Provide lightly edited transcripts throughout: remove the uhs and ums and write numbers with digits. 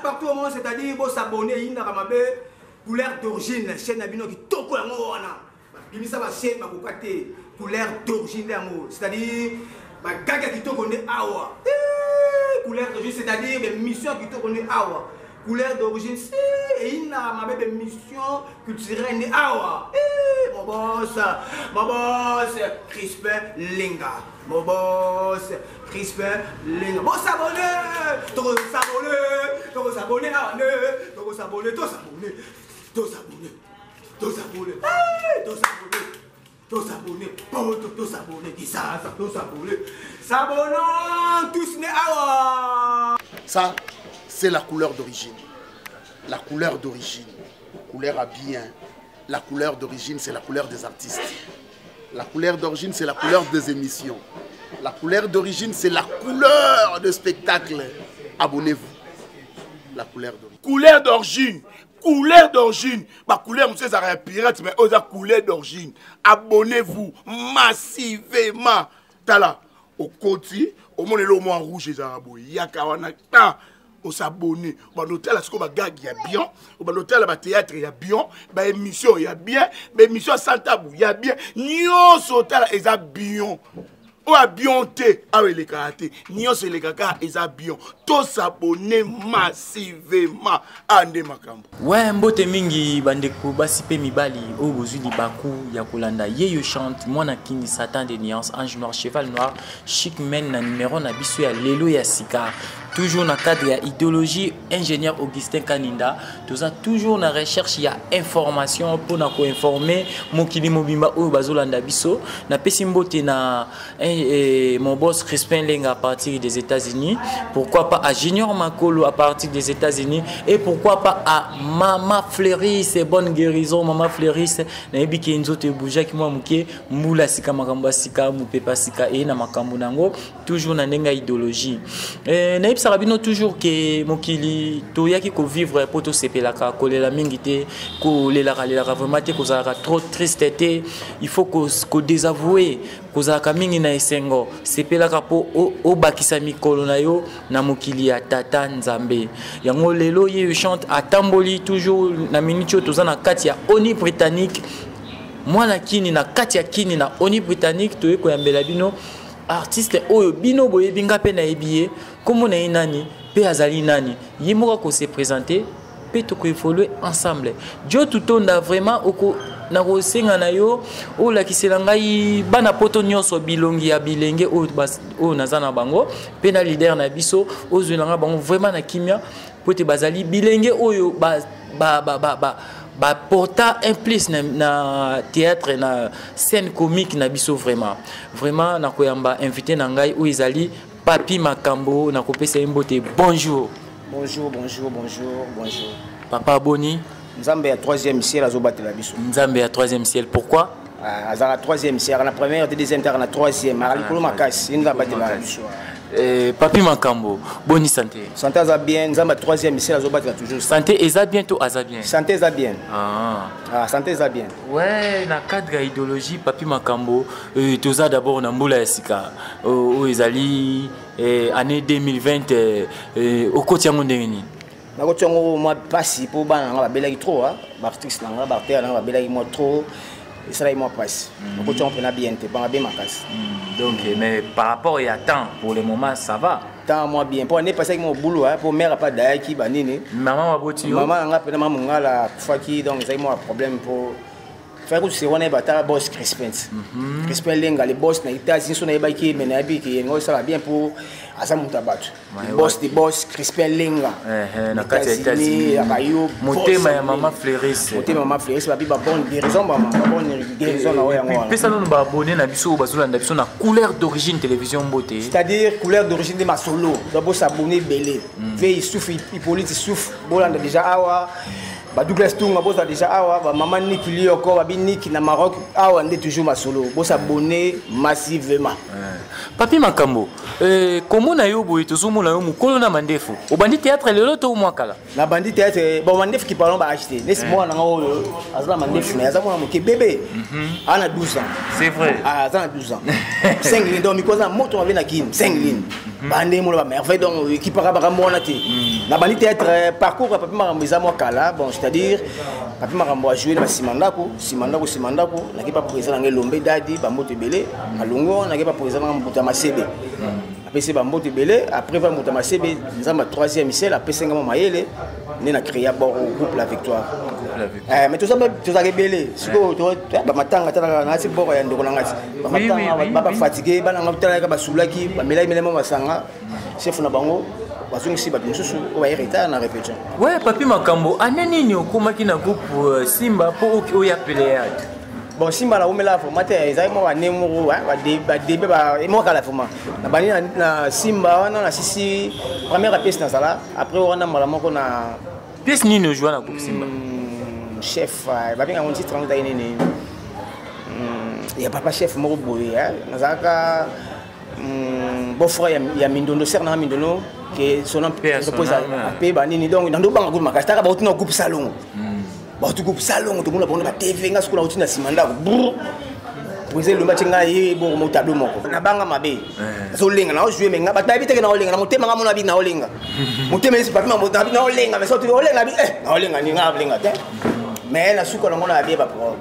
partout au monde, c'est-à-dire vous s'abonner à ma couleur d'origine, la chaîne Abino qui toque la moana. Bimisa va chaîne ma couleur d'origine, c'est-à-dire ma gaga qui toque awa. Couleur d'origine, c'est-à-dire les missions qui toque awa. Couleur d'origine, c'est une mission culturelle awa. Mon boss, Crispin Linga. Mon boss, Crispin Linga. Bon s'abonner, trop s'abonner, Ça, c'est la couleur d'origine. La couleur d'origine. Couleur à bien. La couleur d'origine, c'est la couleur des artistes. La couleur d'origine, c'est la couleur des émissions. La couleur d'origine, c'est la couleur de spectacle. Abonnez-vous. La couleur d'origine. Couleur d'origine. Couleur d'origine. Ma couleur, monsieur, ça reste pirate, mais aux couleur d'origine. Abonnez-vous massivement. Tala, au côté, au monde le moins rouge, les arabes. Yakawana, on s'abonne. Au hôtel, il y a bien. Au hôtel, il théâtre, il y a bien. Bah émission, il y a bien. Bah émission sans tabou, il y a bien. Nyon hôtel, il y a bien. Ou a bien té, avec les karaté. Nyon c'est les kaka, il y a bien. Tous s'abonner massivement. Ande makambo. Ouais, mbote mingi bandeko basipe mibali o bozui libaku ya kolanda Yeyo chante mwana kini Satan de nuances ange noir cheval noir chic men na numéro na biso ya lelo ya sika. Toujours dans le cadre de l'idéologie, ingénieur Augustin Kaninda, tout ça toujours dans la recherche, il y a information pour nous informer. Mokili Mobimba ou Bazolanda Bisso, na Pesimbote na mon boss Crispin Lenga à partir des États-Unis. Pourquoi pas à Junior Makolo à partir des États-Unis et pourquoi pas à Mama Fleuris, bonne guérison Mama Fleuris. Na ebi ki nzote bouja ki moi muke mula sika makamba sika mupepa sika e na makambo nango toujours na ndenga idéologie. Sarabino toujours que mokili to yaki ko vivre poto sepelaka kolela mingité ko lelaka vraiment te ko zaka trop tristete il faut ko désavouer ko zaka mingi na esengo sepelaka po o bakisa mikolo na yo na mokili ya tata nzambe yango lelo Yeyo chante atamboli toujours na minutio to na kati ya Oni britannique mwana kini na kati ya kini na Oni britannique to ko yambela bino artiste oyo bino boye binga pe na ebiye comme na inani pe azali nani yimoka ko se présenter pe to ko évoluer ensemble Dieu tout onda vraiment oko na ko senga na yo o la kisela ngai bana poto nyonso bilongi ya bilenge o nazana bango pe na leader na biso o zwelanga bango vraiment na kimia pote bazali bilenge oyo porta un plus na théâtre na scène comique na biso vraiment na koyamba invité na ngai ou izali Papi Makambo na kopesa mbote bonjour papa Boni Nzambe ya 3e ciel azobatela biso Nzambe ya 3e ciel pourquoi azala 3e ciel na première deuxième terre na 3e ala likolo makasi inda batela biso Papi Makambo, bonne santé. Santé aza bien, Nzamba 3e ciel azobatela toujours. Santé eza bien to aza bien. Santé eza bien. Santé eza bien. Ouais, na cadre idéologie Papi Makambo, toza d'abord na mbula ya sika. O ezali année 2020 au quotidien ndengeni. Na kotongo moi pasi po bana nga babelaki trop artiste na nga barter na nga babelaki moi trop. Et ça là moi passe. Donc tu en bien, t'es pas bien ma casse. Donc mais par rapport à temps pour le moment ça va. Tant moi bien. Pour aller passer avec mon boulot pour mère pas d'ailleurs qui banine. Maman va boti. Maman nga peut maman nga la fois qui donc ça moi problème pour faire que c'est on est bata boss Crispin. Crispin Lenga les boss na États-Unis sont na baki mais na biki ngo ça va bien pour asa mutabatu. Les boss Crispin Lenga. Na kati ya États-Unis. Motema ya Mama Fleuris. Motema Mama Fleuris va bien bonne guérison maman, bonne guérison na oya ngwa. Pesa no ba abonné na biso bazolanda biso na couleur d'origine télévision beauté. C'est-à-dire couleur d'origine de ma solo. D'abord s'abonner belé. Veille souffle Hippolyte souffle bolanda déjà awa. Douglas Tunga bosa déjà awa maman Nick Lioko babi Nick na Maroc awa ndé toujours ma solo bosa abonné massivement. Papi Makambo comment tomona yo boye tozomona yo mukolo na mandefu obandi théâtre lelo to mwakala na bandi théâtre bon mandefu qui parlons ba acheter nesi moi na ngo azala mandefu na azala mo ke bébé ana 12 ans c'est vrai azala 12 ans 5 lignes donc mikoza moto mavena kin 5 lignes bande mo ba merveille donc qui para ba mona te na bandi théâtre parcours papa makambo mwakala bon c'est-à-dire papa makambo a jouer na simandako na ki pas président ngelombe dadi ba moto belé alongo na ki pas président mbuta masebe apesi ba moto belé après va mbuta masebe nzamba 3e ciel apesi ngama mayele ne na créer bon groupe la victoire mais tout ça belé siko to ba matanga tala na si boko ya ndoko na ngati ba matanga ba fatigué ba na ngata ka ba sulaki ba melai melema masanga chef na bango bazongisi bato mosusu oyo bayereta na répétition. Ouais, papi makambo ane nini okomaki na groupe Simba po oya Pléiade? Bon, Simba na omela format ezali mo wane moko badebe emokala format na bani na Simba wana na sisi première pièce na sala après wana mala moko na pièce nini ojua na groupe Simba? Chef babenga mon titre ngo nini ya papa chef moko boye nazaka beau-frère ya Mindondo ser na Mindondo que son nom repose à paix banini donc dans banga groupe makasta ba utina groupe salon ba utu groupe salon to mona ba TV nga sukula utina simanda poser le match nga ye bo mo tableau moko na banga mabe so lenga na jouer menga ba tabi teke na olenga na motema nga mona bi na olenga motema isi papi mo na olenga mais so tu olenga bi na olenga ni nga olenga te mais na sukula ngona bi ba pro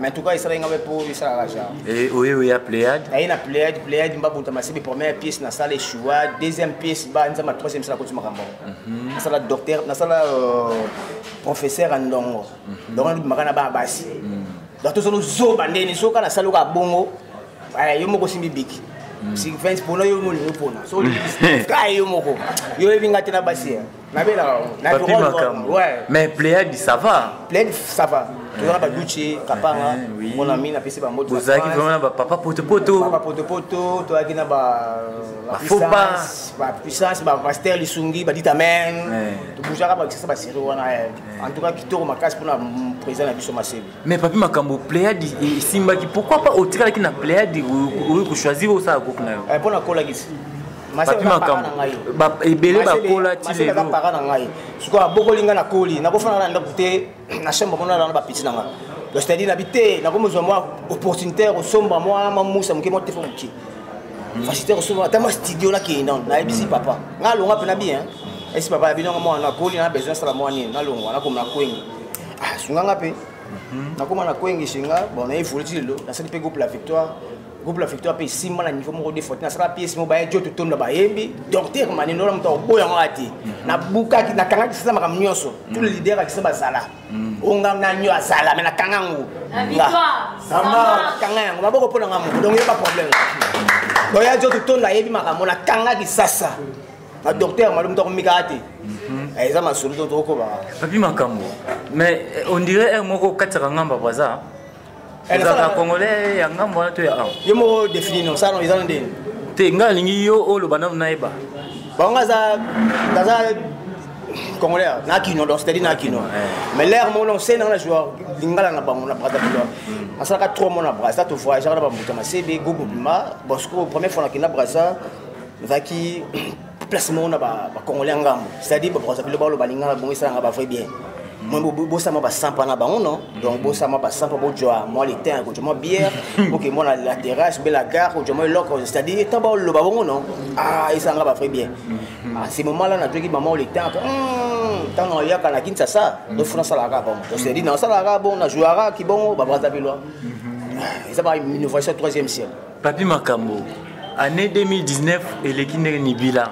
mais en tout cas, il serait pour ça l'argent. Et oui, il y a Pléiade. Il y a Pléiade, il y a première pièce, dans la choix, deuxième pièce, il y a troisième pièce, dans la docteur, dans la professeur en Ndongo. Donc, il y a un bassi. Donc, tout le monde a dit, il y a un salle à Bongo, il y a un simbi big. Si vous faites pour nous, vous avez un peu de mais Pléiade, ça va. Pléiade, ça va. Tu vois, Baduchi, Kapanga, mon ami, n'a pas essayé de me vous avez vraiment papa poto. Papa poto, tu as dit la puissance, pasteur Lisungi, Baditamen. Tu bouges à la ça va se en tout cas, qui tourne ma casse pour la président de Bissoma Sebi. Mais papi Makambo, Pléiade, Simba, pourquoi pas au tir qui n'a Pléiade ou choisir ça à Gokna? Pour la cola ici. Papi Makambo, ebele ba cola tile. Ce qu'on a beaucoup de na coli, na kofana na ndakute na chambre kona na ba petit nanga. Donc c'est-à-dire n'habiter, na comme moi opportunité au somba moi mamusa mke mo téléphone ki. Facilité au somba, tellement studio là qui non, na ebisi papa. Na longa pena bien. Et si papa bino moi na coli na besoin sala moi ni na longa na comme na kwengi. Ah, sunga pe. Na comme na kwengi singa, bon na ifuli lo, na sali pe groupe la victoire. Groupe la victoire pe simba na niveau moko de faute na sala pièce mo ba jo to tonda ba yembi docteur mani no mto boya ngati na buka na kanga kisa maka mnyoso tout le leader akisa bazala onga na nyo azala mais na kanga ngo la victoire sama kanga ngo baboko pona ngamu donc y a pas problème donc ya jo to tonda yebi maka mo na kanga kisasa na docteur malum to mikati eza masulu to ko ba Papi Makambo mais on dirait un moko kataka ngamba baza. Les Congolais, il y a un moment où il y a défini non ça non ils ont dit. T'es un gars qui est au Liban naïba. Bon gaza Congolais na kino donc c'est-à-dire na kino. Mais l'air mon on sait dans la joie lingala na bango na brasa bilo. Asaka trop mon na brasa to voyage na ba mutama CB gogo bima bosco première fois na kina brasa vaki placement na ba Congolais ngambo. C'est-à-dire ba brasa bilo ba lo balingala bongo ça nga ba vrai bien. Moi, je suis sans non? Donc, je suis sans moi, les terres, moi, bière, pour que moi, la terrasse, la gare, c'est-à-dire, le babon, non? Ah, et ça va très bien. À ces moments-là, on a dit maman, les temps, tant il y a qu'à la quinte, ça, nous faisons ça la bon. Donc, c'est dit, dans ça, la bon, on a joué à qui bon, on va et ça va une innovation 3e ciel. Papi Makambo, année 2019, et l'équipe n'est Bila.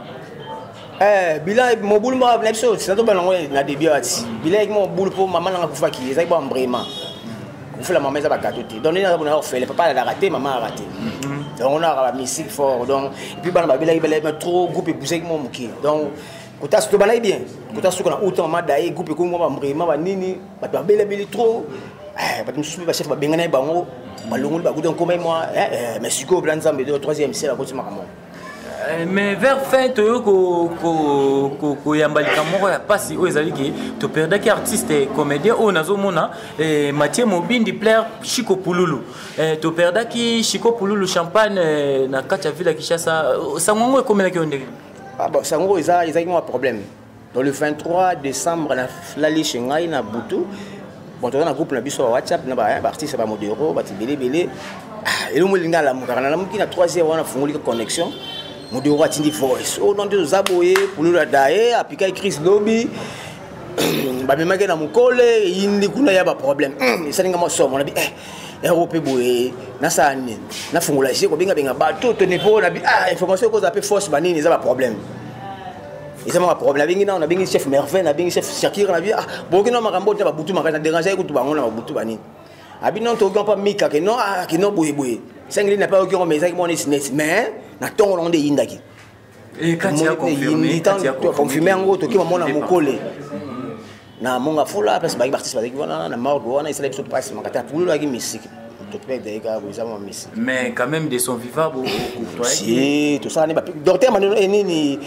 Bila mon boule moi la chose c'est tout na début ati bila mon boule pour maman na kufa ki ezai ba vraiment on fait la maman ça ba katoté donc on a fait le papa a raté maman a raté donc on a musique fort donc et puis ba bila trop groupe poussé mon muki donc kota surtout ba bien kota surtout na autant ma dai groupe ko mo ba vraiment ba nini ba to bela trop ba mususu ba chef ba bengana ba ngo ba longo ba donc comme moi mais siko blanza mais 3e ciel à côté makambo Mais vers fin ko yambalika moko ya pasi o ezali ki to perda ki artiste et comédien o nazomona Mathieu Mobindi plaire Chico Pululu to perda ki Chico Pululu champagne na kati ya ville ya Kinshasa sangongo ekomela ki ondeke. Ah bon, sangongo eza un problème. Dans le 23 décembre na flali chengai na Butu. Bon, on a un groupe na biso WhatsApp na ba artiste ba modero ba tibelebele. Et le molinga la mukana na mukina 3e wana fungoli connexion. Modero atindi voice. O non de zaboye Pululu dae apika Chris Lobby. Ba memake na mukole indi kuna ya ba problème. Isalinga mo somo na bi Europe boye na sani na fungula je ko benga bato to ne po na bi information ko za pe force banini za ba problème. Ils ont un problème. Ils ont un chef Merveille, un chef Shakir, un chef Bokino Marambo, un boutou Maran, dérangé, un boutou Bani. Abinon, tu n'as pas Mika, qui n'ont boué boué. Sengli n'a pas aucun mais mais n'a ton long de Yindaki. Et quand tu as confirmé en gros, tu as mon amour collé. Na mon affola, parce que les artistes, na mort, on a essayé de se passer, ma cata pour la musique. Mais quand même, des sons vivants, si, tout ça n'est pas. Docteur Manini.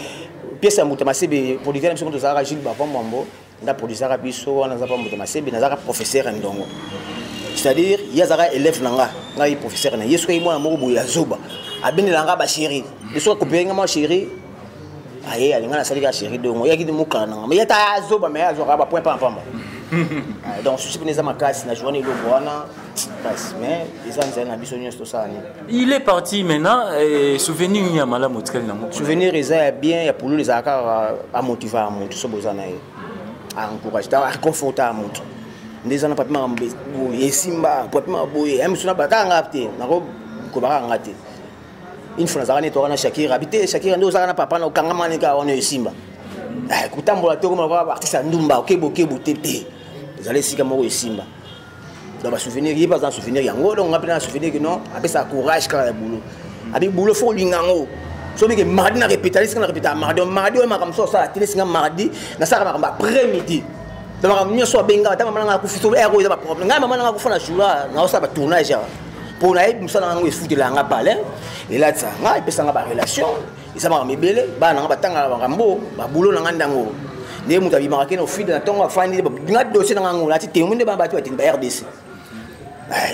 Pièce à Moutamassebe, producteur, M. Zara Gilles Babambo, n'a produit à Bisso, on a pas Moutamassebe, n'a pas professeur en Dongo. C'est-à-dire, il y a un élève Nanga, un professeur, il y a un mot à Zoba, à Ben Langa Bachiri, il soit coupé à chéri, aïe, il y a un salut chéri de moi, il y a des mots mais il y a un Zoba, mais il y a un point par rapport. Donc, je suis venu à ma classe, la journée de Boana, mais les gens ont besoin de tout ça. Il est parti maintenant, et souvenir, il y a mal à montrer. Souvenir, il est bien, il y a pour lui les accords à motiver à monter, à encourager, à réconforter à monter. Les gens n'ont pas de Simba, pas de Boye, même si on n'a pas de raté, on n'a pas de une fois, on a Shakira, habité Shakira, nous avons pas de Kangamaneka, on est Simba. Écoutez, on va voir artiste à Ndumba, Kebo, Tété. Vous allez si comme Simba. Dans ma souvenir, il n'y a pas un souvenir, il y a un souvenir que non, après ça courage quand le boulot. Avec boulot, il faut l'ingango. So que mardi, on répète, on répète mardi, on a comme ça, télé, c'est mardi, on a après-midi. Donc, on a soit benga, on a fait un héros, il n'y a pas de problème. On a fait un jour-là, on a fait un tournage. Pour nous, nous avons fait de la ngapale. Et là, ça a été une relation. Ils ont mis belé, bah on a battu un rambo, bah boulot on a ndango. Les gens qui ont marqué nos filles dans la tombe, enfin, ils ont dossier dans la tête, ils ont mis battu à une RDC.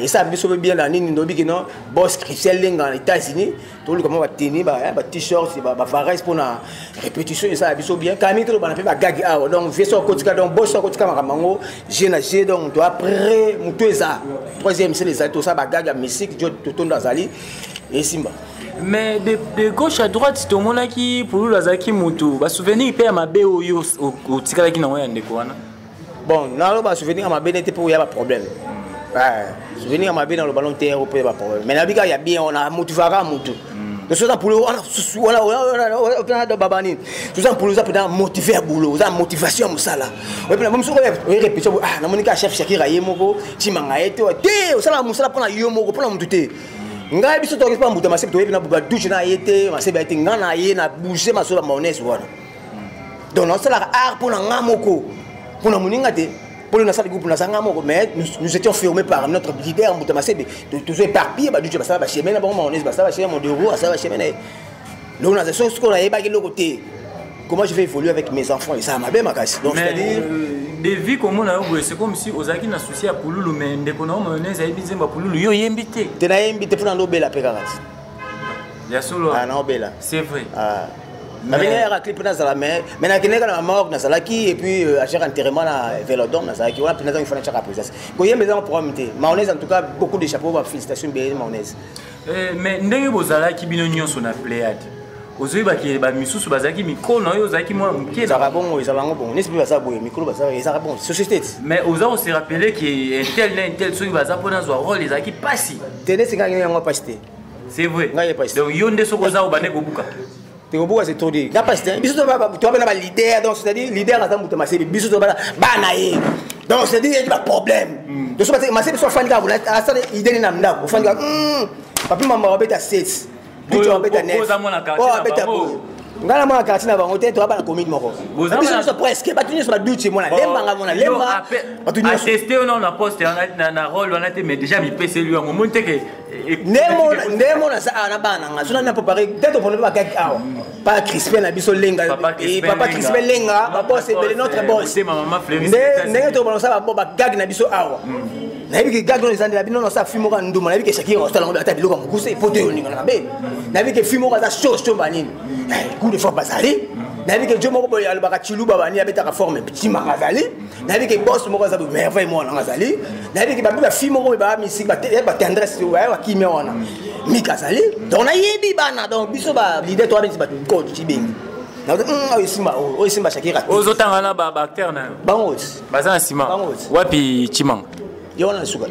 Et ça, je me bien la ligne de non, boss Christian Ling en États-Unis, tout le comment va tenir, bah t-shirt, bah varese pour la répétition, et ça, je me bien. Camille, tout le monde a fait bah gag out, donc fais ça au quotidien, donc boss au quotidien, maramango, j'ai nagé, donc toi après, mon tout ça. Troisième, c'est les tout ça, bah gag à musique, je te tourne dans Zali et Simba. Mais de gauche à droite, tout le monde qui pour la Zaki Moutou, va souvenir paye ma bé au Tikala qui n'a rien de quoi. Bon, non, va souvenir à ma bé n'était pas où il y a pas de problème. Souvenir à ma bé dans le ballon terre, il n'y a pas de problème. Mais là, il y a bien, on a motivé à Moutou. De ce temps pour le on a de Babani. Tout ça pour nous apprendre motiver à boulot, ça motivation à ça là. Oui, même si on répète, ah, na monika chef Shakira yemoko, chimanga ete, te, ça la musala pour na yomoko, pour na mututé. Ngai biso to pas mutu masebe to yebi na buba douche na yete, masebe ete ngana ye na bouger masola mayonnaise wana. Donc on sala art pour na ngamoko. Pour na moninga te. Pour nous, mais nous étions fermés par notre leader, tous éparpillés, ça va chez moi, ça va chez mon bureau, ça va chez moi. Donc, on a des choses qu'on a ébagué de côté. Comment je vais évoluer avec mes enfants et ça m'a bien cassé. Donc, c'est-à-dire. Des vies comme on a eu, c'est comme si aux acquis n'associés à Pouloulou, mais dès qu'on a mayonnaise, il y a Pouloulou, il y a invité. Tu l'as invité pour l'enlever la pécarat. Il y a solo. Ah non, Bella. C'est vrai. Mais il y a un clip dans la mer, mais il y a un mort dans la qui et puis à chaque enterrement à Vélodrome dans la qui on a pris dans une fenêtre à présence. Quand il y a besoin de problème, mayonnaise en tout cas beaucoup de chapeaux, félicitations bien mayonnaise. Mais ndenge bozala qui bino nyonso na pléiade. Ozoyi ba ki ba misusu bazaki micro na yo zaki moi mke. Ça va bon, ça va bon. N'est-ce pas ça boye micro ça va bon. Société. Mais oza on se rappeler que un tel soki baza pona zo rôle les aki pasi. Tenez c'est quand il y a un pasté. C'est vrai. Donc yonde sokoza obane ko buka. C'est trop dit. La pasté. Biso to ba tu as un leader donc c'est-à-dire leader à Zambuta Masebe biso to ba naé. Donc c'est-à-dire il y a pas problème. De ce côté Masebe so fanda vous la ça idée na ndako fanda papi mama obeta 7. Oh, ngala mwa quartier na bango te to ba la commune moko biso so presque batuni so ba duchi mona lemba ngamo na lemba batuni attesté on a posté na rôle on a été mais déjà mi pc lui on monte que ndemo na sa na bana nga sona na préparer peut-être on va gag awa pas crispé na biso lenga et papa crispé lenga ba boss c'est notre boss c'est maman fleurie ndenge to bona sa ba gag na biso awa na biso gag no ezandela bino no sa fimo ka nduma na biso Shakira hostel ngo ata biloko mukuse poto yo ninga na be na biso fimo ka za show banini coup de force bazali na biso jo moko boya alobaka chiluba bani abetaka forme petit magazali na biso boss moko za merveille mo na ngazali na biso ba fimo ko ba musique ba tendresse wa kimi wana mikazali donc na yebi bana donc biso ba leader to ba coach chibengi na o simba Shakira ozotanga na ba acteur na bangos bazana sima wapi chimanga yo na suka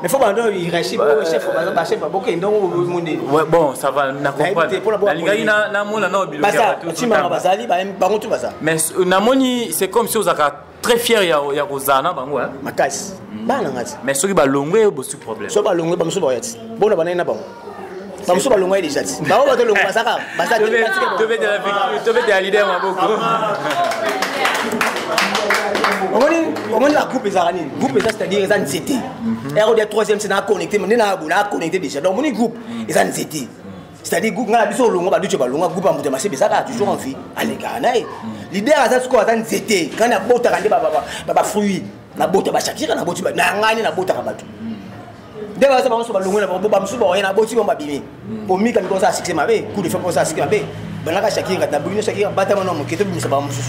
mais faut pas il reste chef chef beaucoup donc bon ça va na comprendre la liga na mona na obilo tout chimanga bazali ba bango tout ça mais na moni c'est comme si ozaka très fier ya kozana bango hein makasi bana ngati mais soki ba longwe bo su problème so ba longwe ba muso ba yati bona bana na bango ba muso ba longwe déjà ba ba to longwe basaka basaka to be de la victoire to be de la leader maboko on la coupe ezarani groupe c'est-à-dire ezan nzete ero de troisième c'est na connecté mais na abuna connecté déjà donc mon groupe ezan nzete c'est-à-dire groupe ngala biso longo ba duche ba longo groupe amuté masebe saka toujours en vie aleka na leader aza siko azan nzete kana bota kande ba fruit na bota ba Shakira na boti ba na ngani na bota ka batu ndeba za banso ba longo na ba musu ba na boti ba bimi po mika miko sa succès mabe coup de fois ça succès mabe banaka Shakira na bino Shakira bata mano mo keto bimisa ba musu.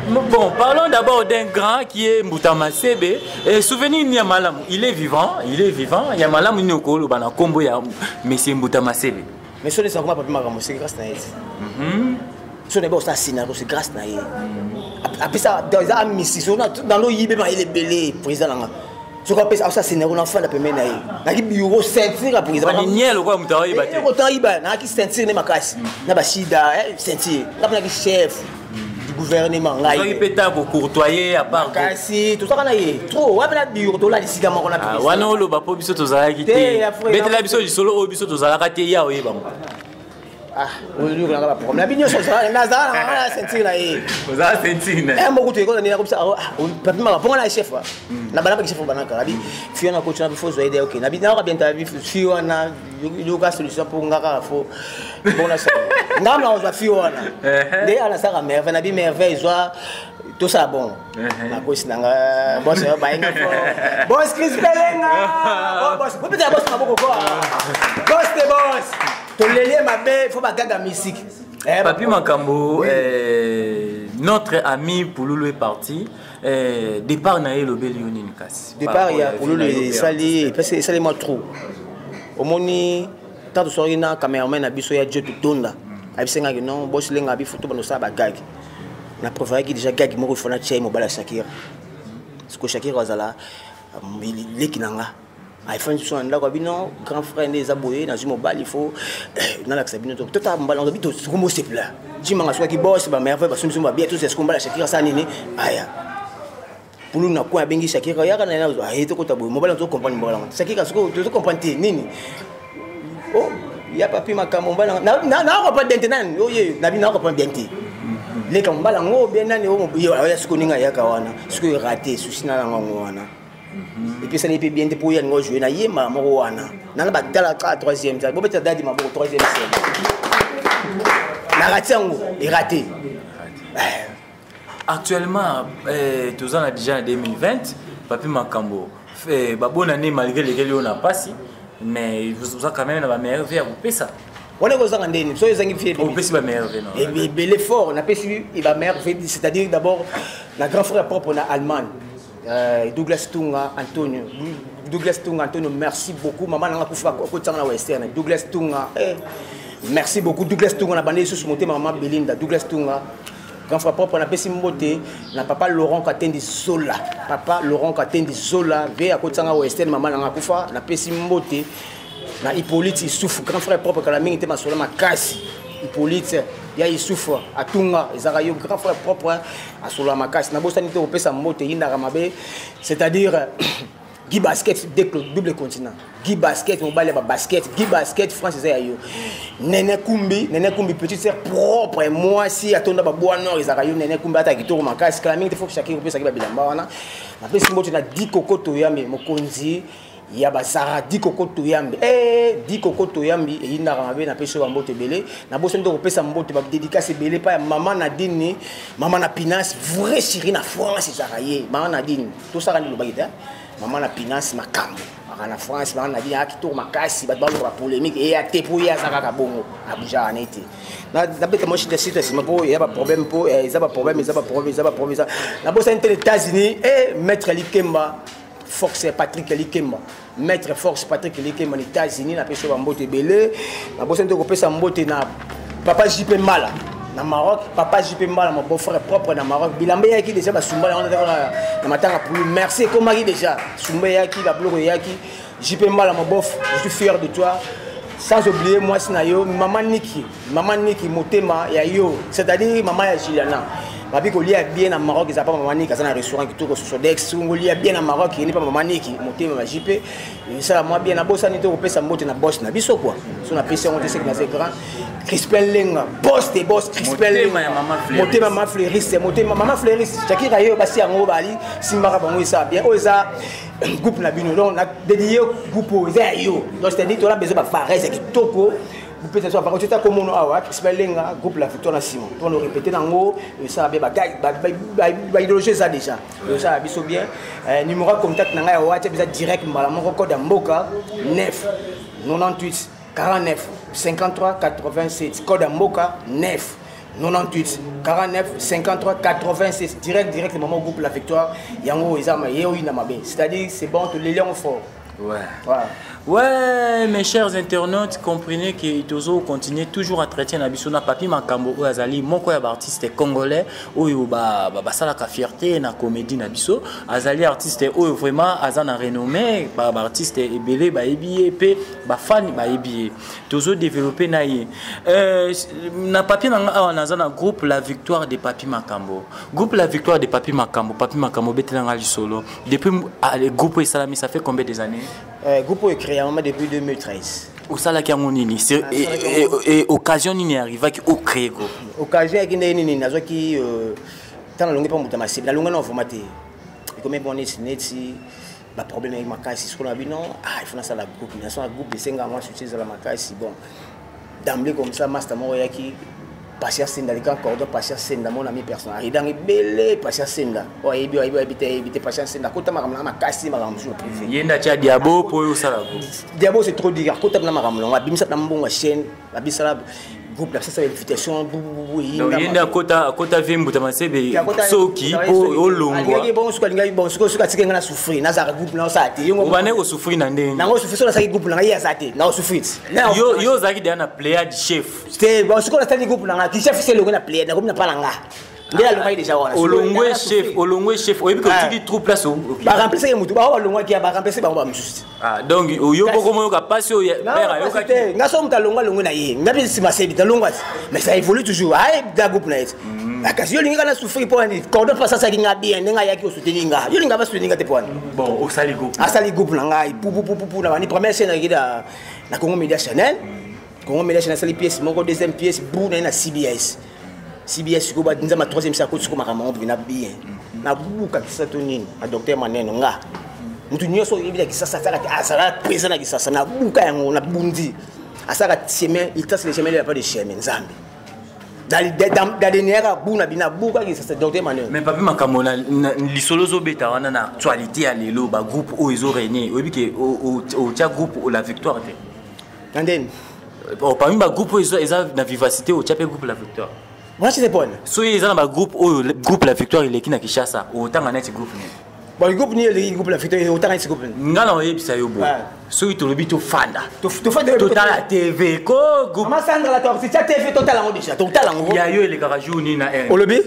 Bon, parlons d'abord d'un grand qui est Mbutama Sebe. Et souvenir Niamalam, il est vivant. Niamalam il est au bana combo ya Monsieur Mbutama Sebe. Mais ce n'est pas pour moi c'est grâce à elle. Ce n'est pas ça scénario, c'est grâce à elle. Après ça dans la mission dans le yibé il est belé président là. Ce qu'on appelle ça scénario l'enfant la première naïe. Na ki bureau ceinture président. Ba niel quoi mutawa iba te. Autant iba na ki ceinture ne makasi. Na ba shida ceinture. Na ki chef gouvernement là il peut être courtoyer à part kasi tout ça kana ye trop wa bana bureau to la lisika moko na pisa wana olo ba po biso tozala kité betela biso lisolo o biso tozala kate ya oyeba mo oli ko ngaba problème binyo so ça na za na sentir na ye za sentir na moko to ko ni na ko bisa papi mama ponga na chef na bana ba chef bana ka bi fio na coach na bi fo zo aider OK na bi na ka bien ta bi fio na yoga solution pour ngaka fo bon na ça ngam na fio na de ala sa merveille na bi merveille zo tout ça bon na ko sinanga boss ba inga fo boss Chris Belenga boss peut-être boss na boko quoi boss de boss to lele mabe faut ba gaga musique Papi Makambo notre ami Pouloulou est parti départ na le Bélioni Nikas départ il y a Pouloulou sali parce que sali moi trop au moni tant de sorina cameraman na biso ya Dieu tout tonda abisenga que non boss lenga bi photo bano sa ba gag na préféré qui déjà gag moko fona tchai mo bala Shakira ce que Shakira azala lekinanga ay fan so anda ko bino grand frère des aboyés dans mobile il faut dans l'accès bino tout ta mbala on bito comme c'est plat jimanga so ki boss ba merveille ba sumsum ba bien tout c'est ce qu'on bala Shakira ça nini aya pour nous na quoi bengi Shakira ya kana na ay to ko tabo mobile to comprendre mbala Shakira so to comprendre nini oh ya papi Makambo mbala na ko pas d'intendant oh ye na bino ko pas d'intendant les comme mbala ngo bien nani o ya ce ko ninga ya kawana ce que raté souci na ngo wana. Et puis ça n'est pas bien pour y aller jouer na yema moroana na ba tala ka troisième ça bobe ta dadi maboko troisième na ratango et raté actuellement tous ans déjà en 2020 Papi Makambo ba bonne année malgré lesquels on a passé mais vous avez quand même la meilleure vie à vous payer ça on est aux andeni so ezangi fier on peut si ba meilleure vie non et l'effort on a pas si il va meilleure vie c'est-à-dire d'abord la grand frère propre na Allemagne Douglas Tunga Antonio merci beaucoup maman nanga kufa ko tsanga western Douglas Tunga merci beaucoup Douglas Tunga na bande sous monter maman Belinda Douglas Tunga grand frère propre na pesi mbote na papa Laurent Katendi Zola ve ko tsanga western maman nanga kufa na pesi mbote na Hippolyte Issouf grand frère propre kala mingi te masola makasi Hippolyte ya Issouf atunga ezaka yo grand frère propre asola makasi na bosani te opesa mbote yinda kamabe c'est-à-dire Guy Basket, double continent. Guy Basket, mobile basket. Guy Basket, France, c'est ailleurs. Nene Kumbi, petite sœur propre. Moi, si à ton bois nord, ils arrivent. Nene Kumbi, à qui tourne ma casse. Claming, il faut que chacun puisse arriver à Bilamba. Après, si moi, tu as 10 coco toyambi, mon konzi. Il y a Basara, 10 coco toyambi. 10 coco toyambi. Et il n'a rien à pêcher en botte belé. N'a pas besoin de repérer sa botte, dédicace belé. Pas maman Nadine, maman Napinas, vrai Chirine à France, ils arrivent. Maman Nadine, tout ça, on a maman la finance ma cambo en France maman a dit qui tourne ma casse ba la polémique et a tépouillé à Saka Bongo Abuja en été na bête moi je te cite c'est il y a pas problème pour ils a pas problème la bosse aux États-Unis et maître Likemba Fox Patrick Likemba maître Fox Patrick Likemba aux États-Unis na pêche ba mbote belé la bosse to kopesa mbote na papa JP Mala na Maroc, papa JP Mbala, mon beau-frère propre dans Maroc. Bilambé Yaki déjà, Sumba, on a matin pour lui. Merci, comme Marie déjà. Sumba Yaki, la Bloro Yaki, JP Mbala, mon beau, je suis fier de toi. Sans oublier, moi, Sinayo, maman Niki, Motema, Yayo, c'est-à-dire maman Yajiliana. Ma vie, on lit bien en Maroc, ils n'ont pas maman Niki, dans un restaurant qui tourne sur Sodex. On lit bien en Maroc, il n'y a pas maman Niki, Motema, JP. Et ça, moi, bien, à Bossa, on peut s'amoter dans Boss, Nabiso, quoi. Si on a PC, on sait que c'est grand. Crispin Lenga, boss des boss, Crispin Lenga, Motema Maman Fleuriste, Motema Maman Fleuriste, Jackie Rayo, Bassi Ango Bali, Simbara Bango, ça bien, Oza, groupe Nabino, on a dédié groupe Oza Yo, donc c'est-à-dire qu'on a besoin de faire c'est qui toko, vous pouvez s'asseoir, par contre, c'est comme on a, Crispin Lenga, groupe La Victoire Simon, on le répéter dans l'eau, ça a bien, idéologie ça déjà, ça a bien, numéro contact, n'a pas direct, mon record d'Amboka, 9, 98. 49 53 87 code Mboka 9 98 49 53 87 direct maman groupe La Victoire yango ezama yeo ina mabe c'est-à-dire c'est bon tous les lions forts. Ouais. Voilà. Ouais, mes chers internautes, comprenez que Tozo continue toujours à traiter Nabisona Papi Makambo ou Azali, mon artiste congolais, ou basala ka fierté na comédie Nabiso, Azali artiste ou vraiment Azana renommé, artiste ebele ba ebié pe ba fan ba ebié. Tozo développé naïe. Na Papi na groupe La Victoire de Papi Makambo. Groupe La Victoire de Papi Makambo betelanga solo. Depuis le groupe Isalami, ça fait combien des années? Groupe est créé depuis 2013. Au Salaki Amonini, et occasion n'y arrive au créer groupe. Occasion qui n'est ni nazo qui tant la longue pas monter massif. La longue non formaté. Et comme bon est si ba problème avec ma casse ce qu'on a dit non, il faut ça la groupe. Il y a un groupe de 5 mois sur la ma casse bon. D'emblée comme ça master Moya qui Passia Senda, les grands cordons, Passia Senda, mon ami personnel. Il est belé, Passia Senda. Oh, il habite Passia Senda. Quand tu as cassé, ma ramène privé. Il y a un diabo pour eux, ça. Diabo, c'est trop dire. Quand tu as ma ramène, on a mis ça dans mon chaîne, la bisala. Groupe, ça c'est l'invitation. Il y a un côté vimbo, tu as dit, Soki, au long. Il y a bon, ce que tu as souffert. Nazar groupe, non, ça a été. On va aller souffrir dans des. Non, souffrir sur la groupe, il y a ça. Non, souffrir. Yo, Zaki, il y a un player du chef. C'est bon, ce qu'on a dit groupe, le chef, c'est le gars player, le groupe n'a pas l'anga. Olongwe chef, oui, parce que tu trouves place au. Bah remplacer les moutons, bah Olongwe qui a remplacé, bah on va me juste. Ah donc yo beaucoup moins capable sur père yo kaki. Nga sommes Olongwe na yé, nga bien si ma sébi Olongwe, mais ça évolue toujours. Ah da groupe na yé. La kasi yo linga na souffrir pour ani. Cordon pas ça qui nga bien, nga yaki au soutenir nga. Yo linga ba soutenir nga te point. Bon, au sali groupe. Ah sali groupe na nga, pou na ni première scène na Congo Media Channel. Congo Media Channel sali pièce, mon deuxième pièce bou na CBS. CBS ko ba dinza ma troisième sa ko tsiko makama on bina bien na buka kisatonini a docteur Maneno nga mutu nyoso ibila kisasa saka asala président na kisasa na buka yango na bundi asaka chemin il trace les chemins il y a pas de chemin nzambe dans dernière buna bina buka kisasa docteur Maneno mais papi makambo na lisolo zo beta wana na actualité ya lelo ba groupe o ezo régner obi ke o tia groupe La Victoire te nanden parmi ba groupe ezo eza na vivacité o tia pe groupe La Victoire. Moi je sais pas. So ils ont un groupe La Victoire il est qui na Kinshasa autant en groupe. Bon le groupe ni le groupe La Victoire autant en groupe. Ngala oyebi sa yo bo. So il to lobi to fanda. To fanda Total TV ko groupe. Maman Sandra la toi c'est TV Total en déjà. Total en. Il y a yo les garajou ni na R. Au lobby.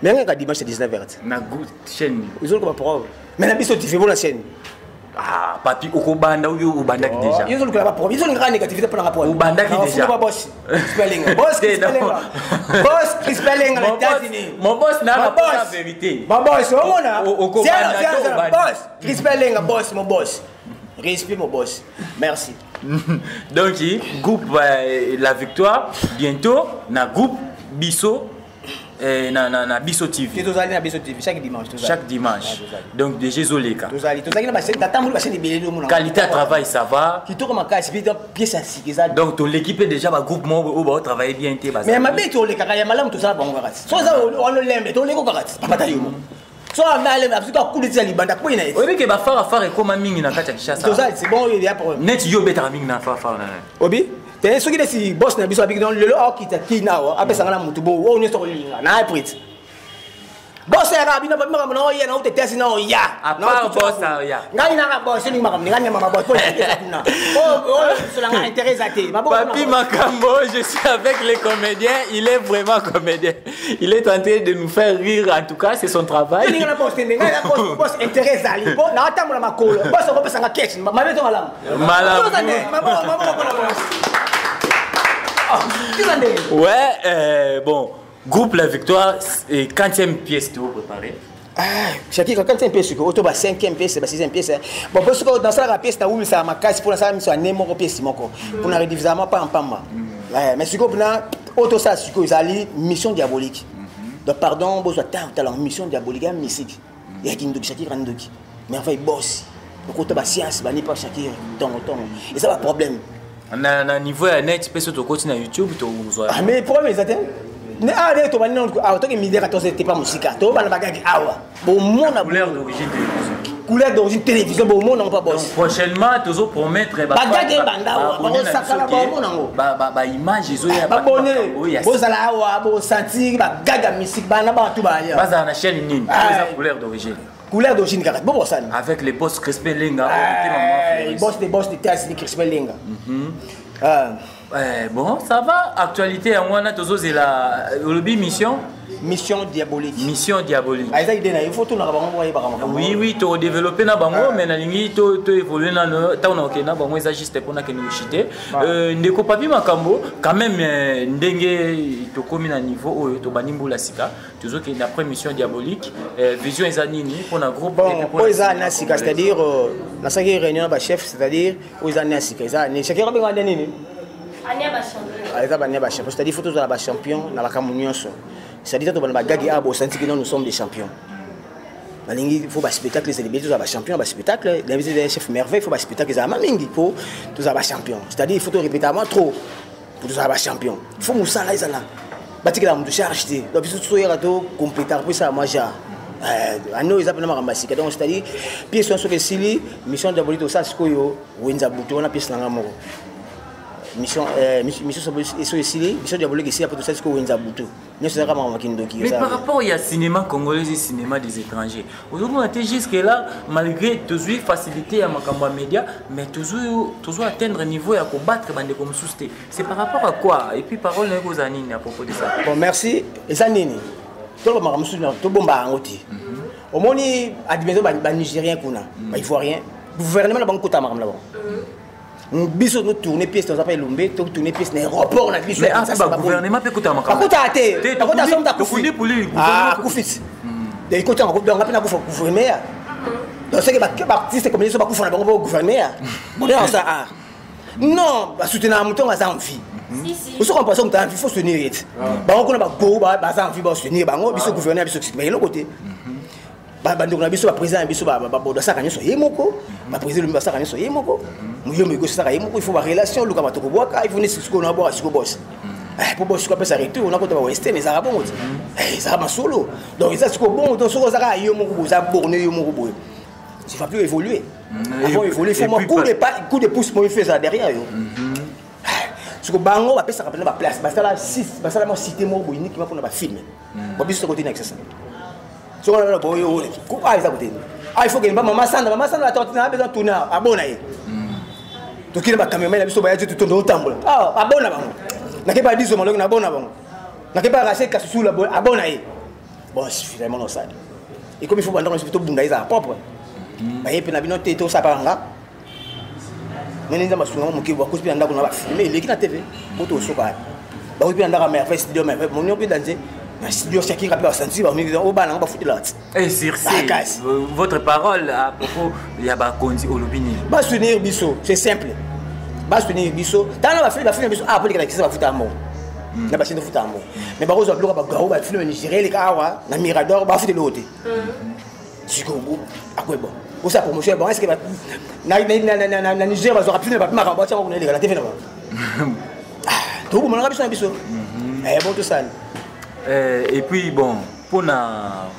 Mais un dimanche 19h. Na good chaîne. Ils ont comme preuve. Mais na biso TV bon la chaîne. Ah, papi, au banda ou banda qui déjà. Ils ont le rapport. Ils ont une grande négativité pour le rapport. Au banda qui déjà. Boss Spelling. Boss Spelling. Boss Spelling aux États-Unis. Mon boss n'a pas la vérité. Mon boss, on a. Au boss. Chris Spelling, boss, mon boss. Respect mon boss. Merci. Donc, groupe La Victoire, bientôt, na groupe Bisso. Na Bisso TV. Tu es Bisso TV chaque dimanche. Chaque dimanche. Donc déjà Zoleka. Qualité à travail ça va. Qui tourne ma case puis pièce à ça. Donc l'équipe déjà va groupe au va travailler bien té bazar. Mais ma bête on les kaya malam tout ça bon garat. So ça on le l'aime to les ko garat. Papa tayo. So amale parce que coup de libanda ko ina. Obi ke ba faire ko mingi na kati ya Kishasa. Tout ça c'est bon il y a pour. Net yo beta mingi na faire na. Obi te soki desi boss na biso abiki don lelo akita kinawa apesa ngana mutu bo wo ni so linga na prit boss ya rabina ba mama no ya na utetesi na o ya à part boss ya ngani na boss ni mama ngani mama boss ko kuna oh cela nga intéressé Papi Makambo, je suis avec les comédiens, il est vraiment comédien, il est en train de nous faire rire, en tout cas c'est son travail. Ni ngana boss boss intéressé ali bo na atamula makolo boss ko pesa nga cash mama beto malam Ouais, bon, groupe La Victoire, et 40e pièce de vous préparer. Chacun quand c'est un pièce, auto ba 5e pièce, ba 6e pièce. Bon parce que dans ça la pièce ta où ça ma casse pour ça mission némo pièce moko. Pour na redivisement pas en pamba. Mais si ko na auto ça si ko izali mission diabolique. Donc pardon, besoin talent mission diabolique mystique. Il y a qui ndoki chacun ndoki. Mais enfin boss. Donc auto ba science ba ni pas chacun ton. Et ça va problème. Na niveau ya net peut se to continuer na YouTube to uzoa. Ah mais problème ils attendent. Ne allez to banino ah to que midi 14 t'es pas musique. To bana bagagi awa. Bon mona couleur d'origine télévision. Couleur d'origine télévision bon mona pas boss. Prochainement toujours promettre bagagi banda ba sakala ba mona ngo. Ba image ezo ya ba bonne. Bo sala awa bo sentir ba gaga musique bana ba tout ba ya. Ba na chaîne nini. C'est couleur d'origine. Couleur d'origine carré. Bon ça. Avec les boss Crispin Lenga. Les boss des États-Unis Crispin Lenga. Bon, ça va. Actualité à moi, c'est la mission diabolique. Mission diabolique. Il faut tout oui, tu développer na bango, mais na lingi tu évoluer na bango ça juste pour na que nous chiter. Ndeko Papi Makambo, quand même ndenge to komi na niveau to banimbo la sika, toujours que après mission diabolique, vision ezanini pour na groupe pour ezana sika, c'est-à-dire na sa réunion ba chef, c'est-à-dire ezana sika, ezana chacun ba nini. C'est-à-dire qu'il faut tous être champion dans la communion. C'est-à-dire que nous sommes des champions. Il faut des spectacles, les tous des champions, des spectacles. Les chefs merveilleux, il faut des spectacles, il faut tous des champions. C'est-à-dire qu'il faut tout répéter trop pour tous des champions. Il faut que là, là. Donc, il faut compléter pour ça, moi, j'ai. C'est-à-dire, pièce sur le Sili, mission de Bolito, ça, c'est quoi, Wenza Bouto, on a pièce dans la mort. Mission sur ici, mission diabolique ici, après tout ça, c'est qu'on a bouté. Mais par rapport au cinéma congolais et cinéma des étrangers, aujourd'hui on était jusque-là, malgré toujours facilité à ma média, mais toujours atteindre un niveau et à combattre comme souster. C'est par rapport à quoi? Et puis parole aux Anini à propos de ça. Bon, merci. Les Anini, tout le monde tout bon bah angoti. Au moins, admettons les Nigériens qu'on a, il faut rien. Le gouvernement n'a pas de là-bas. Biso nous tourner pièce dans appelle Lumbe, tout tourner pièce dans l'aéroport na biso. Mais ça c'est pas gouvernement peut écouter makamba. Écoute até. Écoute ça on kufi pour lui. Ah, kufi. De écoute on va pas na kufa gouvernement. Donc c'est que artiste comme ça ba kufa na bango gouvernement. On est ça ah. Non, ba soutenir mouton à envie. Si. Vous savez pas ça il faut soutenir. Ba on connait ba go ba envie ba soutenir bango biso gouvernement biso mais l'autre côté. Bandeko na biso ba président biso ba bodo ça kanyo so yemoko. Ba président ba ça kanyo so yemoko. Il faut une relation, il faut une situation de boss. Pour boss, on a arrêté, on a un western, mais ça va bon. Ça va solo. Donc, ça c'est bon, donc ça va il va plus évoluer. Avant évoluer, il faut un coup de pouce pour faire ça derrière. Ce que bango va ça rappeler ma place. Parce que là 6, parce que là moi cité moi uniquement pour na filmer. Bon bis côté avec ça. Ce qu'on a là boy, ça côté. Il faut que maman sanda la tortue a besoin de tourner à bonaye. Donc il y a des caméras qui sont tout le temps. Ah, abonne bango. Na ke ba diso malongi na bona bango. Na ke ba racher kasu la abonne. Bon, c'est finalement ça. Et comme il faut bandon plutôt bunda isa propre. baye pe na bino te to sapanga mais nza masunga mo kibo ko spina ndako na ba filmer leki na TV boto soka ba ko spina ndaka mais studio mais mon nyobi danze na studio chaki ka pa sentir ba mi o bana ba futila et Circe votre parole à propos ya ba konzi olobini ba soutenir biso c'est simple ba soutenir biso tana ba filmer biso ah pour que la kisa ba futa mo na ba chine futa mo mais ba ko zo bloka ba gawo ba filmer Nigeria le kawa na Mirador ba futa lote siko akwebo pour sa promotion bon est-ce que na Nigeria ba zo rapine ba maka ba tsa ko ne le la TV na ba tout le monde a besoin biso bon tout ça et puis bon pour la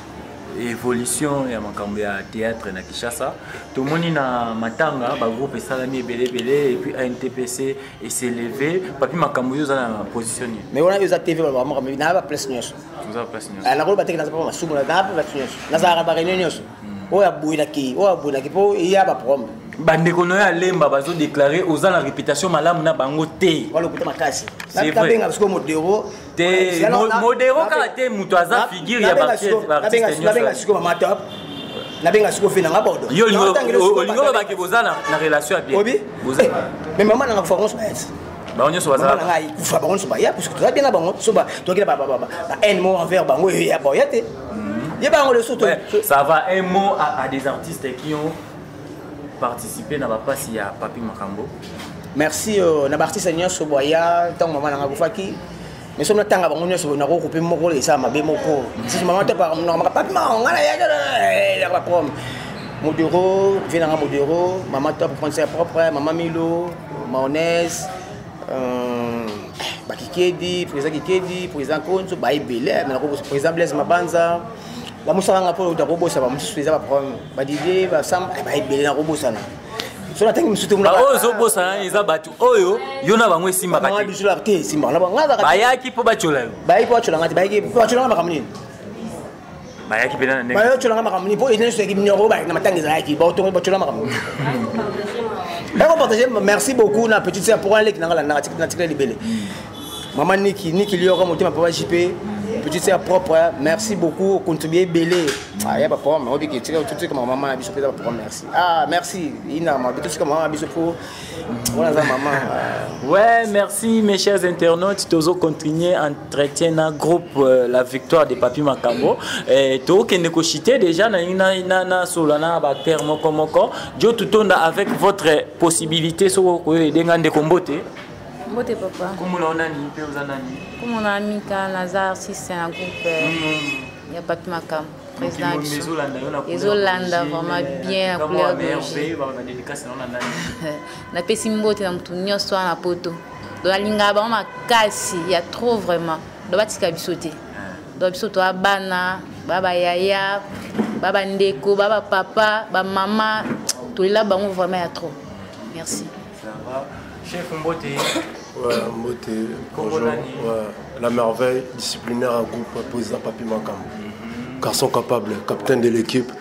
évolution ya makambo ya théâtre na Kinshasa tout le monde na matanga ba groupe salami belé et puis ANTPC et s'est levé papi makambo yo za positionner mais on a eu za TV ba makambo na ba place nyos za place nyos na ko ba teke na ba masumu na ba place nyos na za ba réunion nyos o ya buina ki po ya ba prom bande kono ya lemba bazo déclarer aux la réputation malamu na bango te wala kuta makasi c'est vrai parce que modéro te modéro kala te muto aza figure ya artiste na benga siko mama top na benga siko fina ngabodo yo lingo ba ke bozana na relation ya bien bozana mais maman na France ba onyo so bazala na ngai kufa bango so ba ya parce que tu bien na bango so ba to kila ba un mot envers bango ya ba ya te ya bango le soto ça va un mot à des artistes qui ont participé na ba passe ya Papi Makambo. Merci na artiste nyonso boya tant maman na ngafaki mais somme tanga bango nyonso na ko couper moko le sa mabe moko si maman te par na Papi ngala ya la prom modéro vient na modéro maman top prendre ses propres maman Milo mayonnaise bakikedi président Konzo baibele mais na ko président Blaise Mabanza la musanga po da robosa ba musu eza ba problème ba Didier ba Sam ba ibele na robosana so na tangi musutu muna ozo bosana eza batu oyo yona bangwe simba kati ba bisula te simba na banga ba yaki po bachola yo ba ipo bachola ngati ba yaki po bachola makamuni ba yaki pena na ba bachola makamuni po ene so yaki nyoro ba na matangi za yaki ba otongo bachola makamuni ba ko partager merci beaucoup na petite sœur pour aller ki ngala na tikla libele maman Niki lioko motema papa JP petite sœur propre merci beaucoup contribuer belé ah ya pas problème obi ki tira tout comme maman biso pesa pas merci ah merci ina ma biso comme maman biso pour voilà ça maman ouais merci mes chers internautes tozo continuer entretien na groupe la victoire de Papi Makambo et to kende ko chiter déjà na solana ba terre moko jo tutonda avec votre possibilité so ko dengande kombote Mbote papa. Comment on a ni pe uzanani? Comment on a mis quand Lazare si c'est un groupe il y a Papi Makambo président Ezolanda vraiment bien la couleur na pesi mbote na mutu nyonso na poto. Do alinga ba makasi il y a trop vraiment. Do batika bisote. Do bisoto abana baba yaya baba ndeko baba papa ba maman tout là bango vraiment il y a trop. Merci. Ça va. Chef Mbote. Ouais, Mbote. Bonjour. Ouais, la merveille disciplinaire à groupe président Papi Makambo. Garçon capable, capitaine de l'équipe.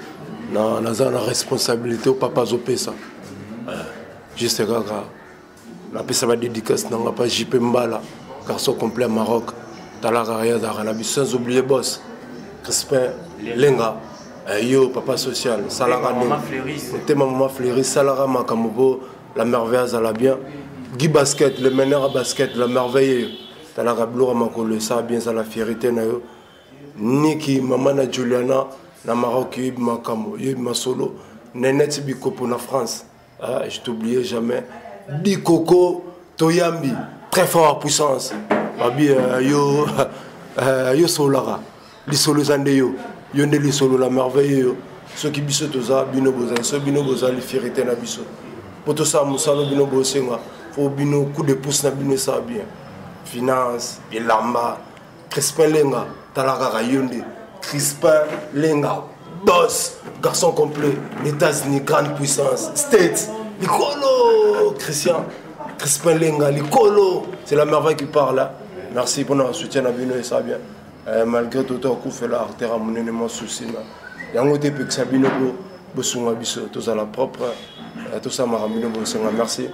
Na la responsabilité au papa Zopesa. Juste gaga. La pesa va dédicace n'a pas JP Mbala. Garçon complet à Maroc. Talara Riyad Aranabi sans oublier boss. Crispin Lenga. Yo papa social. Salara Maman Fleuris. C'était maman Fleuris. Salara Makamobo. La merveille à la bien. Guy Basket, le meneur à basket, la merveille. T'as la rabloura makolo, ça bien ça la fierté na yo. Niki, maman na Juliana, na Maroc, yib Makambo, yib Masolo, Neneti Bikopo na France. Ah, je t'oubliais jamais. Bikoko, Toyambi, très fort en puissance. Babi, yo solara, li solo zande yo, yonde li solo la merveille yo. Ceux qui biso toza, bino boza, ceux bino boza, li fierté na biso. Pour tout ça, Moussalo bino bosenga. Faut bino coup de pouce na bino ça bien. Finance, Elamba, Crispin Lenga, Talara Yonde, Crispin Lenga, boss, garçon complet, États-Unis, grande puissance, States, Nicolo, Christian, Crispin Lenga, Nicolo, c'est la merveille qui parle là. Merci pour notre soutien à bino et ça bien. Malgré tout le coup fait la artère à mon élément souci là. Yango te pek sabino bo sunga biso, tout ça la propre, tout ça maramino bo sunga merci.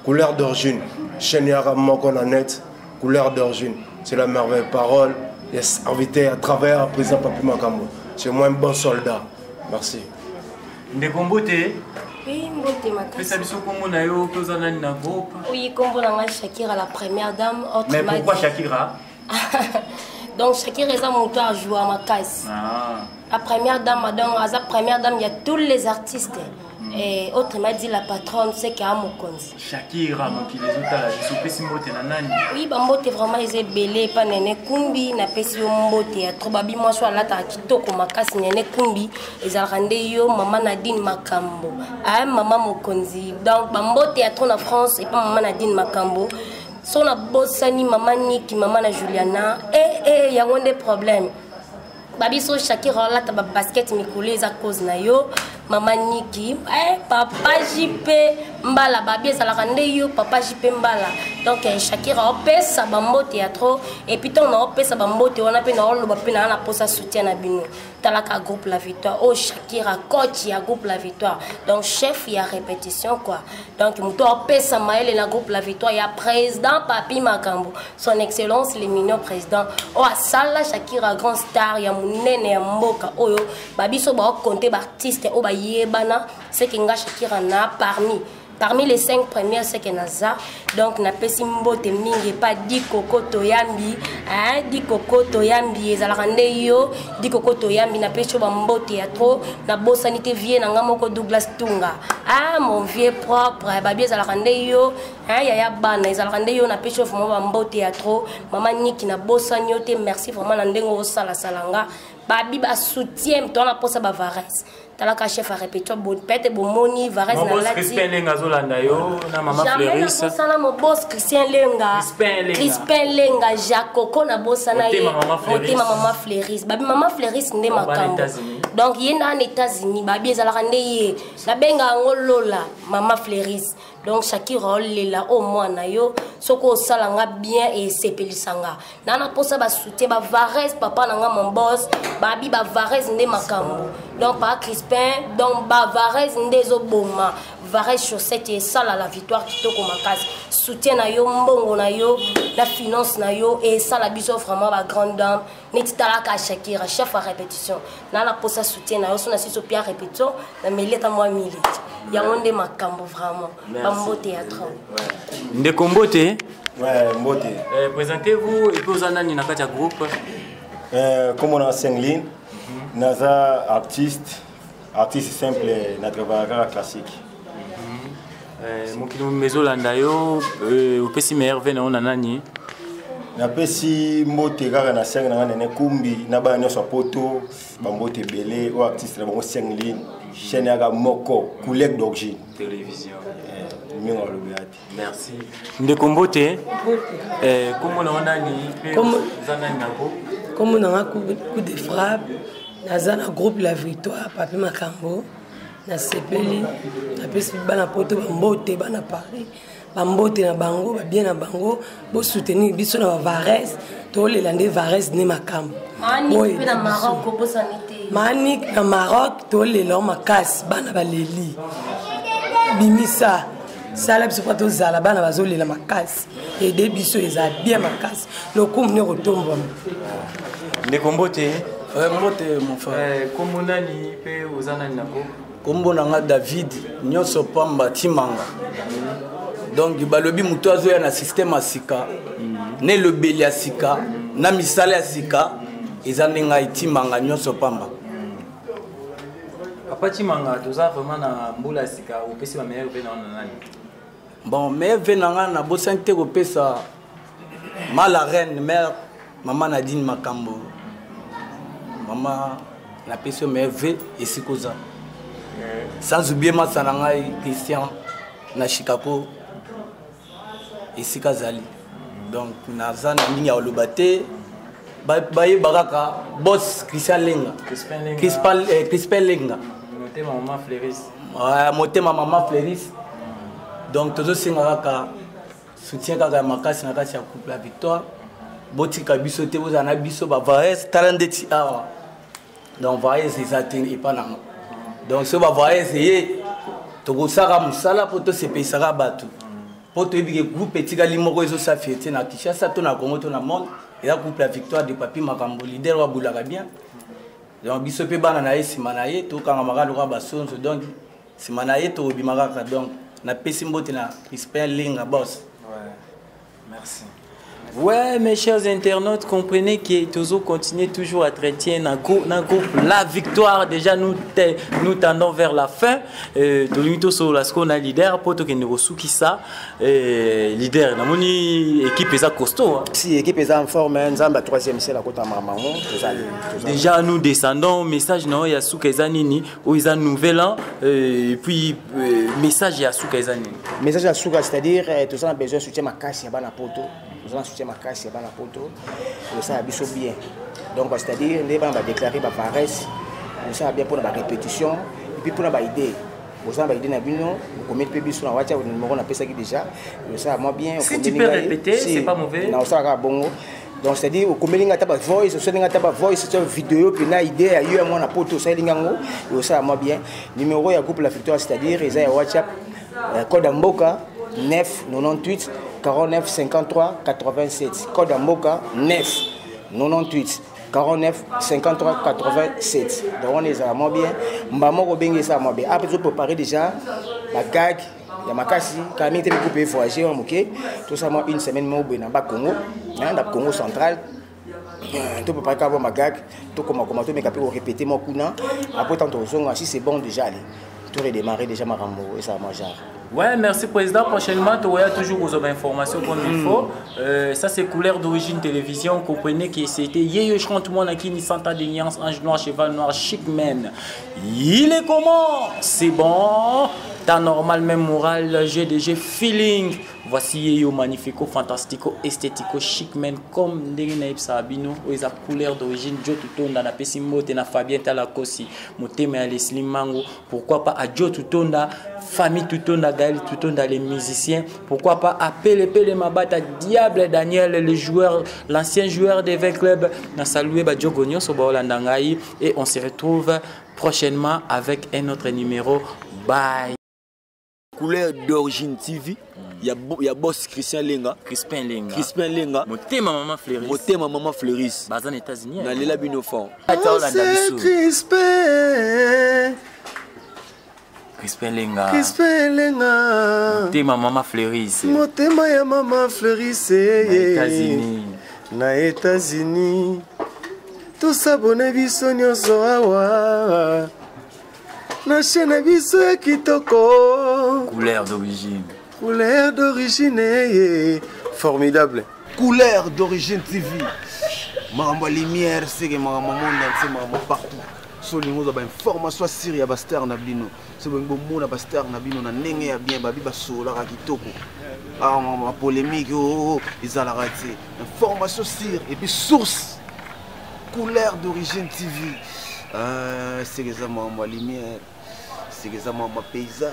Couleur d'origine, Chenyara Mokona net, couleur d'origine, c'est la merveille parole, yes, invité à travers président Papi Makambo. C'est moi un bon soldat. Merci. Ndekombote. Oui, mbote makasi. Pesa biso kombo na yo toza nani na groupe? Oui, kombo na nga Shakira la première dame. Mais pourquoi Shakira? Donc Shakira est mon tour à jouer à makasi. La première dame, donc à la première dame, il y a tous les artistes. Et autrement dit, la patronne, c'est qu'il y a mon compte. Shakira, mon qui les autres là, je suis pessimiste na nani. Oui, bambote vraiment ils est belé, pas nene kumbi, na pesi mbote. Trop babi moi soit là ta kitoko makasi nene kumbi. Ils a rendu yo maman Nadine Makambo. Ah maman Mokonzi. Donc bambote a trop en France et pas maman Nadine Makambo. Son a bossani maman Niki, maman na Juliana. Il y a des problèmes. Babi so Shakira là ta basket mikolé à cause na yo. Maman Niki, papa JP Mbala, babi ezalaka nde yo papa JP Mbala. Donc Shakira opesa bambo théâtre et puis on a opesa bambo te on a pe na oloba pe na posa soutien na bino. Talaka groupe La Victoire. Oh Shakira coach ya groupe La Victoire. Donc chef il y a répétition quoi. Donc muto opesa maele na groupe La Victoire, il y a président Papi Makambo. Son excellence le mignon président. Oh asala Shakira grand star ya munene ya mboka oyo babi so ba compter ba artiste o ba yebana c'est que nga Shakira na parmi les 5 premières c'est que naza donc na pesi mbote mingi pas di koko toyambi di koko toyambi ezalaka nde yo di koko toyambi na pesi ba mbote ya trop na bosanité vie na nga moko Douglas Tunga mon vieux propre babi ezalaka nde yo ya bana ezalaka nde yo na pesi vraiment ba mbote ya trop maman Niki na bosani te merci vraiment na ndengo osala salanga babi ba soutien to na posa ba Vares talaka chef a répété bon pète bon moni Vares na lati Crispin Lenga zolanda yo na maman Fleuris jamais na mo boss Crispin Lenga Jacoco na bosana ye motema maman Fleuris babi maman Fleuris nde makambo donc yenda en États-Unis babi ezalaka nde ye la benga ngolola maman Fleuris. Donc Shakira lela au moins na yo soko salanga bien et sepelisanga nana posa ba soutien ba Vares papa nanga mon boss babi ba Vares nde makambo donc pas Crispin donc ba Vares nde zo boma Vares chaussette et ça la victoire kitoko makasi soutien na yo mbongo na yo la finance na yo et ça la biso vraiment ba grande dame neti talaka Shakira chef à répétition nana posa soutien na yo so na siso pia répétition na meleta moi milite ya onde makambo vraiment Mbo théâtre. Ndekombote. Ouais, Mbote. Présentez-vous et puis vous en avez un groupe. Comme on a 5 lignes, naza artiste simple, notre vaga classique. Mon kilo mezolanda yo, au pesi merve na onanani. Na pesi Mbote gara na 5 na nene kumbi na ba nyoso poto, ba Mbote belé ou artiste na bango 5 lignes. Chaîne à Moko, collègue d'origine. Télévision. Merci. Ndekombote. Comment on a Comme on a un coup de frappe, dans un groupe La Victoire, Papi Makambo, na sepeli, na pesi bana poto bambote bana Paris, bambote na bango, bien na bango, bo soutenir biso na Vares, to le lande Vares ne Makambo. Manik na Maroc bo sanité. Manik na Maroc to le lo makasi bana baleli. Bimisa sala biso pato zala bana bazoli la makasi et de biso eza bien makasi. Le coup ne retombe. Ndekombote. Mbote mon frère. Comment nani pe ozana nako? Kombo nanga David nyoso pamba timanga. Donc balobi muto azoya na système asika. Ne le beli asika, na misala asika, ezanenga itimanga nyoso pamba. Papa timanga toza vraiment na mbula asika ou pesi ba meilleur pe na nani? Bon, mais venanga na bosante ko pesa mala reine mère maman Nadine Makambo. Maman na pesi meilleur et sikoza. Sans oublier ma sanangai Christian na Chicago et Sikazali. Donc naza na mingi ya olobate baye baraka boss Christian Lenga Crispin Lenga motema maman Fleuris motema maman Fleuris. Donc tozo singaka soutien kaka makasi na kati ya couple La Victoire botika biso te bozana biso ba Vares talendeti awa donc Vares ezatini epananga donc ce ba Vares ye toko saka musala poto se pesaka batu poto ebike groupe etika limoko ezo sa fierté na Kinshasa to na Congo to na monde et la couple La Victoire de Papi Makambo leader wa bulaka bien donc biso pe bana na ye sima na ye tokanga maka loka basonso donc sima na ye tobima kaka donc napesi mbote na Crispin Linga boss. Ouais, merci. Ouais, mes chers internautes, comprenez que Tozo continue toujours à traiter dans groupe La Victoire. Déjà, nous tendons vers la fin. Tolito sur la scène leader, pour que nous qui ça leader. Nous une équipe est costaud. Si équipe est en forme, Nzamba troisième c'est la côte à Maman. Déjà, nous descendons. Message non, il y a Soukezanini, où ils ont nouvel an. Et puis message il y a Soukezanini. Message à Souka, c'est-à-dire tous on besoin de soutien ma casse, il y a pas poto. Nous avons soutien ma casse, il y a pas poto. Ça a bien. Donc c'est-à-dire les gens vont déclarer ma paresse. Ça a bien pour la répétition et puis pour la idée. Vous avez idée nabino, vous commettez peu sur la voiture, vous numéro on appelle ça déjà. Ça moi bien. Si tu peux répéter, c'est pas mauvais. Non, ça va bon. Donc c'est-à-dire au combien de taba voice, sur une taba voice, c'est une vidéo puis na idée ailleurs moi na poto ça lingango. Ça moi bien. Numéro ya groupe La Victoire, c'est-à-dire ils ont WhatsApp code Mboka 9 98 49 53 87. Code Mboka 9 98 49 53 87. Donc on est à moi bien. Maman Robingue ça moi bien. Après je préparer déjà la gag. Il y a ma casse, quand même, il faut voyager, tout ça, moi, une semaine, moi, au Congo, dans le Congo central. Tu peux pas avoir ma gag, tout comme tu peux répéter mon coup. Après, tant que si c'est bon déjà, tu redémarrer déjà ma rambo et ça mange. Ouais, merci président. Prochainement, tu auras toujours vos informations comme il faut. Ça, c'est Couleur d'Origine Télévision. Vous comprenez que c'était Yeyo Chantement qui ni Santa d'Alliance, Ange Noir, Cheval Noir, Chic Man. Il est comment? C'est bon. T'as normal, même moral, GDG feeling. Voici Yeyo magnifico, fantastico, esthético, chic man, comme Nderina Sabino, où ils ont Couleur d'Origine, Joe Tutonda, na Pessimbo, na Fabien Talakosi, Moteme à Leslie Mango, pourquoi pas à Joe Tutonda, famille Tutonda, Gaël Tutonda, les musiciens, pourquoi pas à Pele Mabata, Diable Daniel, le joueur, l'ancien joueur des 20 clubs, na salué Joe Gognon, Sobaolandangaï, et on se retrouve prochainement avec un autre numéro. Bye. Couleur d'Origine TV. Il y a boss Crispin Linga. Crispin Linga. Crispin Linga. Motema maman Fleuris. Motema maman Fleuris. Bazan États-Unis. Na lela binofant. C'est Crispin. Crispin Linga. Crispin Linga. Motema maman Fleuris. Motema ya maman Fleuris. Na États-Unis. Na États-Unis. Tout s'abonne biso nyonso awa. Na chaîne biso ya kitoko. Couleur d'origine. Couleur d'origine. Formidable. Couleur d'Origine TV. Maramba lumière, c'est que maramba monde entier, maramba partout. Solingo za ba information sur ya bastar na blino. C'est bon mona bastar na blino na ndenge ya bien babi basola ka kitoko. Ah ma polémique ils ont la raté. Information sur et puis source. Couleur d'Origine TV. C'est que ça maramba lumière. C'est que ça maramba paysage.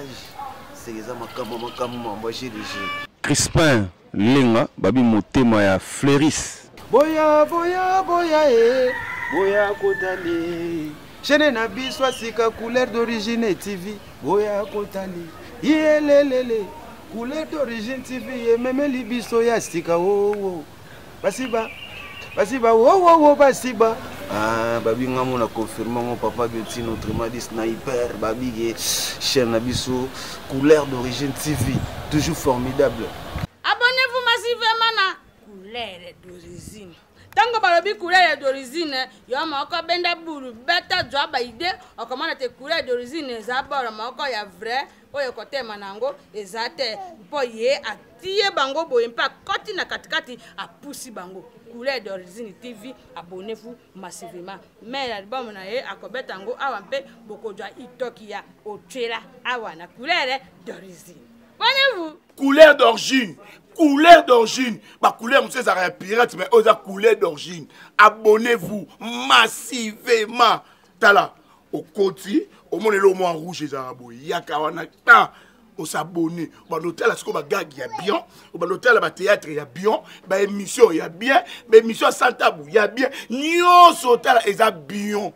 C'est que ça maramba GDG. Crispin Linga, babi motema ya Fleuris. Boya boya boya boya kotali. Chaîne na biso sika Couleur d'Origine TV. Boya kotali. Yelelele. Couleur d'Origine TV même libiso ya sika oh. Basiba. Basiba oh basiba. Ah babi ngamo na confirmer mon papa Betty notre madi sniper babi chaîne na biso Couleur d'Origine TV toujours formidable. Abonnez-vous massivement na Couleur d'Origine. Tango balobi Couleur d'Origine, yo moko benda buru beta joba ide okomana te Couleur d'Origine za bora moko ya vrai oyo kote manango ezate po ye atie bango boye mpa koti na katikati apusi bango. Couleur d'Origine TV, abonnez-vous massivement. Mais l'album na ye akobeta ngo awa mpe bokodwa itoki ya otchela awa na Couleur d'Origine. Abonnez-vous. Couleur d'Origine. Couleur d'Origine. Ma couleur, monsieur, ça reste pirate, mais aux Couleur d'Origine. Abonnez-vous massivement. Tala, au côté, au monde le moins rouge, les arabes. Yakawana, on s'abonne. Au hôtel, là, ce gag, il y a bien. Au hôtel, là, théâtre, il y a bien. Bah, émission, il y a bien. Mais émission sans tabou, il y a bien. Nyon, hôtel, il y a bien.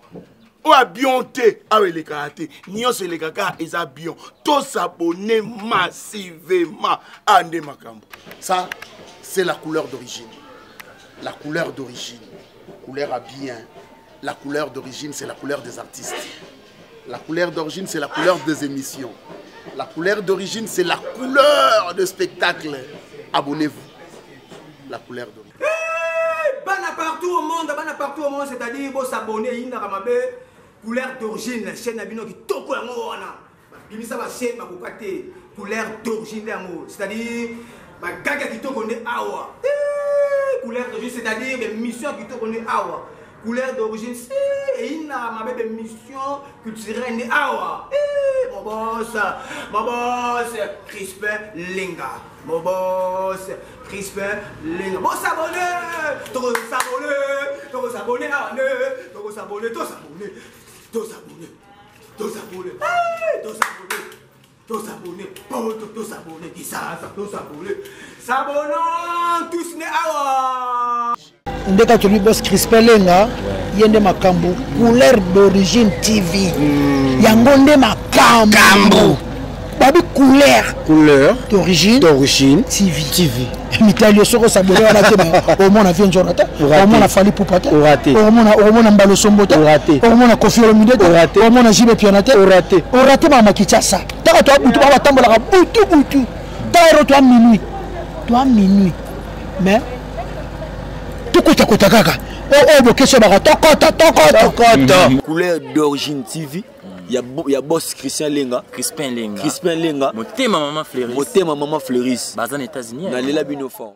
Ou à bionté, avec les karaté, Nyon c'est les gaga, ils ont bien. Tous s'abonner massivement à Ande Makambo. Ça, c'est la couleur d'origine. La couleur d'origine. Couleur à bien. La couleur d'origine, c'est la couleur des artistes. La couleur d'origine, c'est la couleur des émissions. La couleur d'origine, c'est la couleur de spectacle. Abonnez-vous. La couleur d'origine. Bana partout au monde, c'est-à-dire vous s'abonner à ma couleur d'origine, chaîne Nabino qui toko yango wana. Bimisa ba chaîne ba kokate couleur d'origine yango, c'est-à-dire ba gaga qui toko ne awa. Couleur d'origine, c'est-à-dire des missions qui toko ne awa. Couleur d'origine, c'est une mission culturelle ne awa. Mon boss, Crispin Linga. Mon boss, Crispin Linga. Bon s'abonner, trop s'abonner, s'abonnons tous ne awa. Ndeka tuli boss Crispin Linga yende makambo couleur d'origine TV yango nde makambo babi couleur d'origine TV mitalio soko sabore wana te au moins na Vieux Jonathan au moins na Fali Poupata au moins na Mbalo Sombota au moins na Kofi Olomide au moins na Jibe Pianate au raté mama Kichasa taka to butu ba tambola ka butu tairo to minuit mais Tokota kaka. Couleur d'origine TV. Il y a boss Crispin Linga. Crispin Linga. Motema maman Fleuris. Bazan États-Unis. Dans les labinofons.